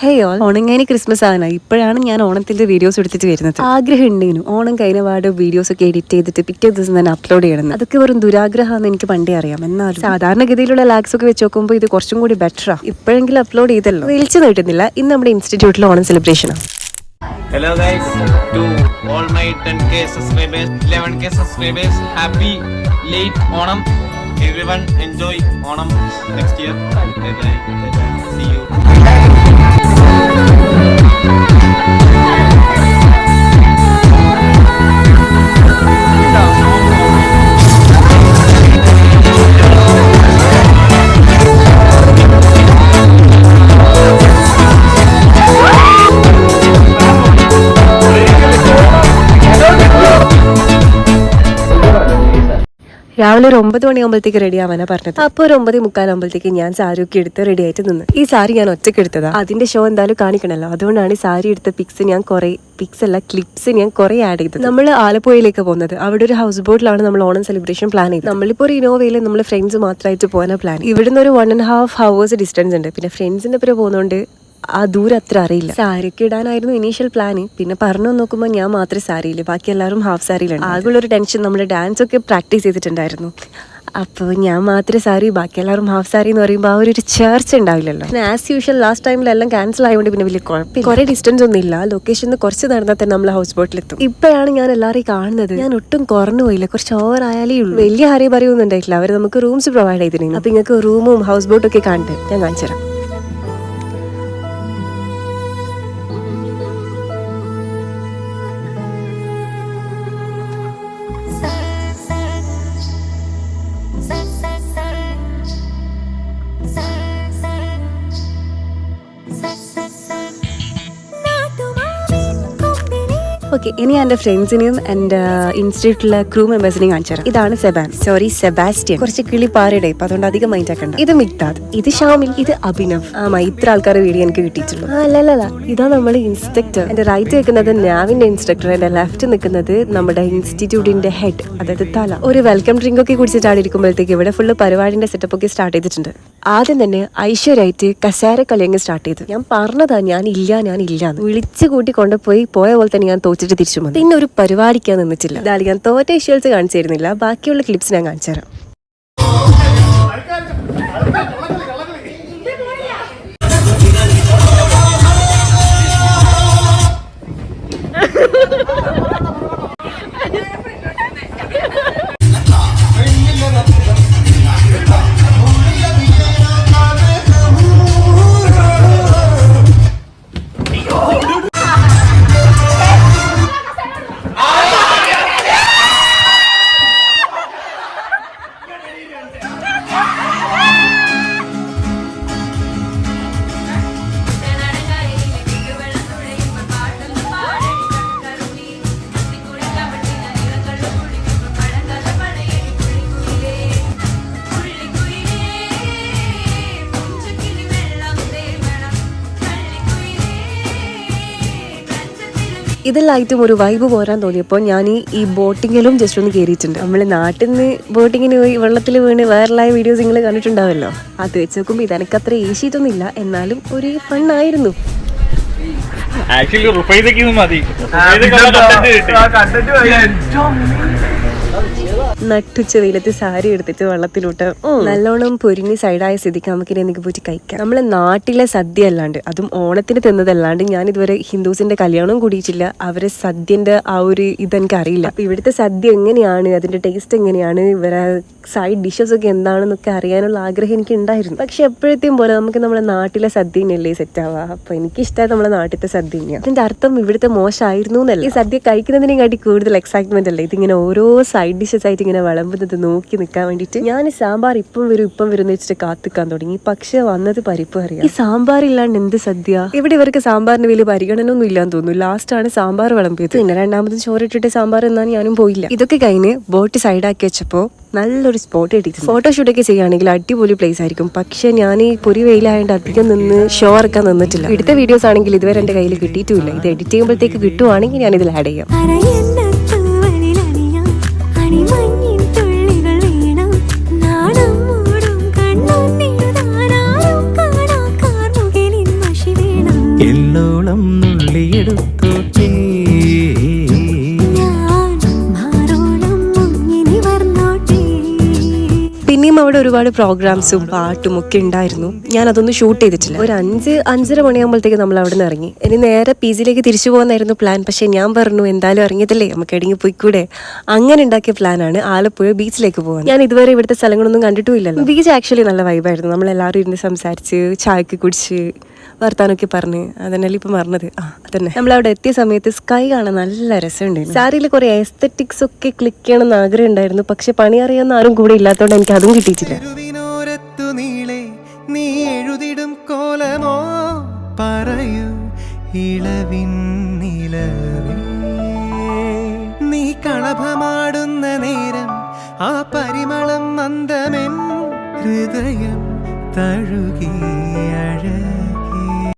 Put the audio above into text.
Hey all, Onam കഴിഞ്ഞ് Christmas ആകാനായി. ഇപ്പോഴാണ് ഞാൻ ഓണത്തിന്റെ വീഡിയോസ് എടുത്തിട്ട് വരുന്നത്. ആഗ്രഹം ഉണ്ടെങ്കിലും ഓണം കഴിഞ്ഞ പാട് വീഡിയോസ് ഒക്കെ എഡിറ്റ് ചെയ്തിട്ട് പിറ്റേ ദിവസം തന്നെ അപ്ലോഡ് ചെയ്യണം. അതൊക്കെ വെറും ദുരാഗ്രഹമാണെന്ന് എനിക്ക് പണ്ടേ അറിയാം. എന്നാലും സാധാരണഗതിയിലുള്ള ലാക്സ് ഒക്കെ വെച്ച് നോക്കുമ്പോൾ ഇത് കുറച്ചും കൂടി ബെറ്ററാ. ഇപ്പോഴെങ്കിലും അപ്ലോഡ് ചെയ്തല്ലോ, വിളിച്ചു നീട്ടുന്നില്ല. ഇന്ന് നമ്മുടെ ഇൻസ്റ്റിറ്റ്യൂട്ടിൽ Onam സെലിബ്രേഷനാണ്. Hello guys, to all my 10k subscribers, 11k subscribers, happy late Onam. Everyone enjoy Onam next year. Bye bye. See you. രാവിലെ ഒരു 9 മണിയാകുമ്പോഴത്തേക്ക് റെഡി ആവാനാ പറഞ്ഞത്. അപ്പോൾ ഒരു 9:45 ഞാൻ സാരി ഒക്കെ എടുത്ത് റെഡി ആയിട്ട് നിന്ന്. ഈ സാരി ഞാൻ ഒറ്റയ്ക്ക് എടുത്തതാ. അതിന്റെ ഷോ എന്തായാലും കാണിക്കണല്ലോ, അതുകൊണ്ടാണ് ഈ സാരി എടുത്ത ക്ലിപ്സ് ഞാൻ കുറെ ആഡ് ചെയ്തത്. നമ്മൾ ആലപ്പുഴയിലേക്ക് പോകുന്നത്. അവിടെ ഒരു ഹൗസ് ബോട്ടിലാണ് നമ്മൾ ഓണം സെലിബ്രേഷൻ പ്ലാൻ ചെയ്തത്. നമ്മളിപ്പോൾ ഒരു ഇനോവയിൽ നമ്മൾ ഫ്രണ്ട്സ് മാത്രമായിട്ട് പോകാനാണ് പ്ലാൻ. ഇവിടുന്ന് ഒരു 1.5 hours ഡിസ്റ്റൻസ് ഉണ്ട്. പിന്നെ ഫ്രണ്ട്സിന്റെ ഒപ്പം പോകുന്നതുകൊണ്ട് ആ ദൂരം അത്ര അറിയില്ല. സാരിയൊക്കെ ഇടാനായിരുന്നു ഇനീഷ്യൽ പ്ലാന്. പിന്നെ പറഞ്ഞു നോക്കുമ്പോൾ ഞാൻ മാത്രമേ സാരിയില്ല, ബാക്കി എല്ലാവരും ഹാഫ് സാരിയിലാണ്. ആകെയുള്ളൊരു ടെൻഷൻ, നമ്മൾ ഡാൻസ് ഒക്കെ പ്രാക്ടീസ് ചെയ്തിട്ടുണ്ടായിരുന്നു. അപ്പോൾ ഞാൻ മാത്രമേ സാരി, ബാക്കി എല്ലാവരും ഹാഫ് സാരി എന്ന് പറയുമ്പോൾ ആ ഒരു ചേർച്ച ഉണ്ടാവില്ലല്ലോ. പിന്നെ ആസ് യൂഷ്വൽ ലാസ്റ്റ് ടൈമിലെല്ലാം ക്യാൻസൽ ആയതുകൊണ്ട് പിന്നെ വലിയ കുഴപ്പമില്ല. കുറെ ഡിസ്റ്റൻസ് ഒന്നും ഇല്ല. ലൊക്കേഷനിൽ കുറച്ച് നടന്നാൽ തന്നെ നമ്മൾ ഹൗസ് ബോട്ടിലെത്തും. ഇപ്പോഴാണ് ഞാൻ എല്ലാവരെയും കാണുന്നത്. ഞാൻ ഒട്ടും കുറഞ്ഞു പോയില്ല, കുറച്ച് ഓവർ ആയാലേ ഉള്ളൂ. വലിയ ആരെയും പറയുമൊന്നും ഉണ്ടായിട്ടില്ല. അവർ നമുക്ക് റൂംസ് പ്രൊവൈഡ് ചെയ്തിരുന്നു. അപ്പോൾ നിങ്ങൾക്ക് റൂമും ഹൗസ് ബോട്ടും ഒക്കെ കണ്ട് ഞാൻ കാണിച്ചു തരാം. ഓക്കെ, ഇനി എൻ്റെ ഫ്രണ്ട്സിനെയും എൻ്റെ ഇൻസ്റ്റിറ്റ്യൂട്ടിലെ ക്രൂ മെമ്പേഴ്സിനെയും കാണിച്ചു തരാം. ഇതാണ് സെബാസ്റ്റ്യൻ, കുറച്ച് കിളിപ്പാറ ടൈപ്പ്, അതുകൊണ്ട് അധികം മൈൻഡ് ആക്കണ്ട. ഇത് മിഗ്ദാദ്, ഇത് ഷാമിൽ, ഇത് അഭിനവ്. ഇത്ര ആൾക്കാരെ വീഡിയോ എനിക്ക് കിട്ടിയിട്ടുള്ളൂ. അല്ലല്ല, ഇതാ നമ്മുടെ ഇൻസ്ട്രക്ടർ. എൻ്റെ റൈറ്റ് നിൽക്കുന്നത് നാവിന്റെ ഇൻസ്ട്രക്ടർ, എൻ്റെ ലെഫ്റ്റ് നിൽക്കുന്നത് നമ്മുടെ ഇൻസ്റ്റിറ്റ്യൂട്ടിന്റെ ഹെഡ്, അതായത് തല. ഒരു വെൽക്കം ഡ്രിങ്ക് ഒക്കെ കുടിച്ചിട്ടാണ് ഇരിക്കുമ്പോഴത്തേക്ക് ഇവിടെ ഫുള്ള് പരിപാടിന്റെ സെറ്റപ്പ് ഒക്കെ സ്റ്റാർട്ട് ചെയ്തിട്ടുണ്ട്. ആദ്യം തന്നെ ഐശ്വര്യമായിട്ട് കസേര കളി അങ്ങ് സ്റ്റാർട്ട് ചെയ്തു. ഞാൻ പറഞ്ഞതാ ഞാൻ ഇല്ല വിളിച്ചു കൂട്ടി കൊണ്ടുപോയി പോയ പോലെ തന്നെ ഞാൻ തോച്ചിട്ട് തിരിച്ചു വന്നു. പിന്നെ ഒരു പരിപാടിക്കാൻ നിന്നിട്ടില്ല. ഇതായാലും ഞാൻ തോറ്റ വിഷ്വൽസ് കാണിച്ചു തരുന്നില്ല, ബാക്കിയുള്ള ക്ലിപ്സ് ഞാൻ കാണിച്ചു തരാം. ഇതെല്ലായിട്ടും ഒരു വൈബ് പോരാൻ തോന്നിയപ്പോൾ ഞാൻ ഈ ബോട്ടിങ്ങിലും ജസ്റ്റ് ഒന്ന് കയറിയിട്ടുണ്ട്. നമ്മൾ നാട്ടിൽ നിന്ന് ബോട്ടിങ്ങിന് പോയി വെള്ളത്തിൽ വീണ് വൈറലായ വീഡിയോസ് നിങ്ങൾ കണ്ടിട്ടുണ്ടാവല്ലോ. അത് വെച്ച് നോക്കുമ്പോൾ ഇതെനിക്ക് അത്ര ഏശിയിട്ടൊന്നുമില്ല, എന്നാലും ഒരു ഫണ്ണായിരുന്നു. നട്ടുച്ച വെയിലത്ത് സാരി എടുത്തിട്ട് വെള്ളത്തിലോട്ട് നല്ലോണം പൊരിഞ്ഞ് സൈഡായ സ്ഥിതിക്ക് നമുക്കിനെ എന്തെങ്കിലും പോയിട്ട് കഴിക്കാം. നമ്മളെ നാട്ടിലെ സദ്യ അല്ലാണ്ട്, അതും ഓണത്തിന് തിന്നതല്ലാണ്ട് ഞാൻ ഇതുവരെ ഹിന്ദുസിന്റെ കല്യാണവും കൂടിയിട്ടില്ല. അവരെ സദ്യന്റെ ആ ഒരു ഇതെനിക്ക് അറിയില്ല. അപ്പൊ ഇവിടുത്തെ സദ്യ എങ്ങനെയാണ്, അതിന്റെ ടേസ്റ്റ് എങ്ങനെയാണ്, ഇവരെ സൈഡ് ഡിഷസ് ഒക്കെ എന്താണെന്നൊക്കെ അറിയാനുള്ള ആഗ്രഹം എനിക്ക് ഉണ്ടായിരുന്നു. പക്ഷെ എപ്പോഴത്തെയും പോലെ നമുക്ക് നമ്മുടെ നാട്ടിലെ സദ്യനല്ലേ സെറ്റ് ആവുക. അപ്പൊ എനിക്കിഷ്ടമായി നമ്മുടെ നാട്ടിലത്തെ സദ്യ തന്നെയാണ്. അതിന്റെ അർത്ഥം ഇവിടുത്തെ മോശമായിരുന്നു എന്നല്ല. ഈ സദ്യ കഴിക്കുന്നതിനെക്കാട്ടി കൂടുതൽ എക്സൈറ്റ്മെന്റ് അല്ലേ ഇതിങ്ങനെ ഓരോ സൈഡ് ഡിഷസ് ആയിട്ട് ഇങ്ങനെ വിളമ്പുന്നത് നോക്കി നിൽക്കാൻ വേണ്ടിയിട്ട്. ഞാൻ ഈ സാമ്പാർ ഇപ്പം വരും എന്ന് വെച്ചിട്ട് കാത്തിക്കാൻ തുടങ്ങി. പക്ഷെ വന്നത് പരിപ്പ് അറിയാം. ഈ സാമ്പാർ ഇല്ലാണ്ട് എന്ത് സദ്യ? ഇവിടെ ഇവർക്ക് സാമ്പാറിന് വലിയ പരിഗണന ഒന്നും ഇല്ലാന്ന് തോന്നുന്നു. ലാസ്റ്റ് ആണ് സാമ്പാർ വിളമ്പിയത്. പിന്നെ രണ്ടാമതും ചോറിട്ടിട്ട് സാമ്പാർ എന്നാണ് ഞാനും പോയില്ല. ഇതൊക്കെ കഴിഞ്ഞ് ബോട്ട് സൈഡാക്കി വെച്ചപ്പോ നല്ലൊരു സ്പോട്ട് കിട്ടിയിട്ടുണ്ട്. ഫോട്ടോഷൂട്ടൊക്കെ ചെയ്യുകയാണെങ്കിൽ അടിപൊളി പ്ലേസ് ആയിരിക്കും. പക്ഷെ ഞാൻ ഈ പൊരി വെയിലായതുകൊണ്ട് അധികം നിന്ന് ഷോ ഇറക്കാൻ നിന്നിട്ടില്ല. എടുത്ത വീഡിയോസ് ആണെങ്കിൽ ഇതുവരെ എന്റെ കയ്യിൽ കിട്ടിയിട്ടുമില്ല. ഇത് എഡിറ്റ് ചെയ്യുമ്പോഴത്തേക്ക് കിട്ടുവാണെങ്കിൽ ഞാൻ ഇതിൽ ആഡ് ചെയ്യാം. എല്ലോളം നുള്ളിയെടുത്തോട്ടേ പിന്നെയും അവിടെ ഒരുപാട് പ്രോഗ്രാംസും പാട്ടും ഒക്കെ ഉണ്ടായിരുന്നു. ഞാൻ അതൊന്നും ഷൂട്ട് ചെയ്തിട്ടില്ല. ഒരു 5-5:30 മണിയാകുമ്പോഴത്തേക്ക് നമ്മൾ അവിടെ നിന്ന് ഇറങ്ങി. ഇനി നേരെ PG-യിലേക്ക് തിരിച്ചു പോകുന്നായിരുന്നു പ്ലാൻ. പക്ഷെ ഞാൻ പറഞ്ഞു എന്തായാലും ഇറങ്ങിയതല്ലേ നമുക്ക് എവിടെയെങ്കിലും പോയിക്കൂടെ. അങ്ങനെ ഉണ്ടാക്കിയ പ്ലാനാണ് ആലപ്പുഴ ബീച്ചിലേക്ക് പോകാൻ. ഞാൻ ഇതുവരെ ഇവിടുത്തെ സ്ഥലങ്ങളൊന്നും കണ്ടിട്ടുമില്ലല്ലോ. ബീച്ച് ആക്ച്വലി നല്ല വൈബായിരുന്നു. നമ്മളെല്ലാവരും ഇരുന്ന് സംസാരിച്ച് ചായക്ക് കുടിച്ച് വർത്താനൊക്കെ പറഞ്ഞ് അതന്നെല്ലാം ഇപ്പം പറഞ്ഞത്. അതന്നെ നമ്മളവിടെ എത്തിയ സമയത്ത് സ്കൈ കാണാൻ നല്ല രസമുണ്ടായിരുന്നു. സാരിയിൽ കുറെ എസ്തെറ്റിക്സ് ഒക്കെ ക്ലിക്ക് ചെയ്യണമെന്ന് ആഗ്രഹം ഉണ്ടായിരുന്നു. പക്ഷെ പണി അറിയാവുന്ന ആരും കൂടെ ഇല്ലാത്തതുകൊണ്ട് എനിക്ക് അതും കിട്ടിയിട്ടില്ല. നീ എഴുതിടും കോലമോ പറയൂ ഇളവിൻ നിലവേ നീ കളഭമാടുന്ന നേരം ആ പരിമളം മന്ദമെൻ ഹൃദയം തഴുകിയഴ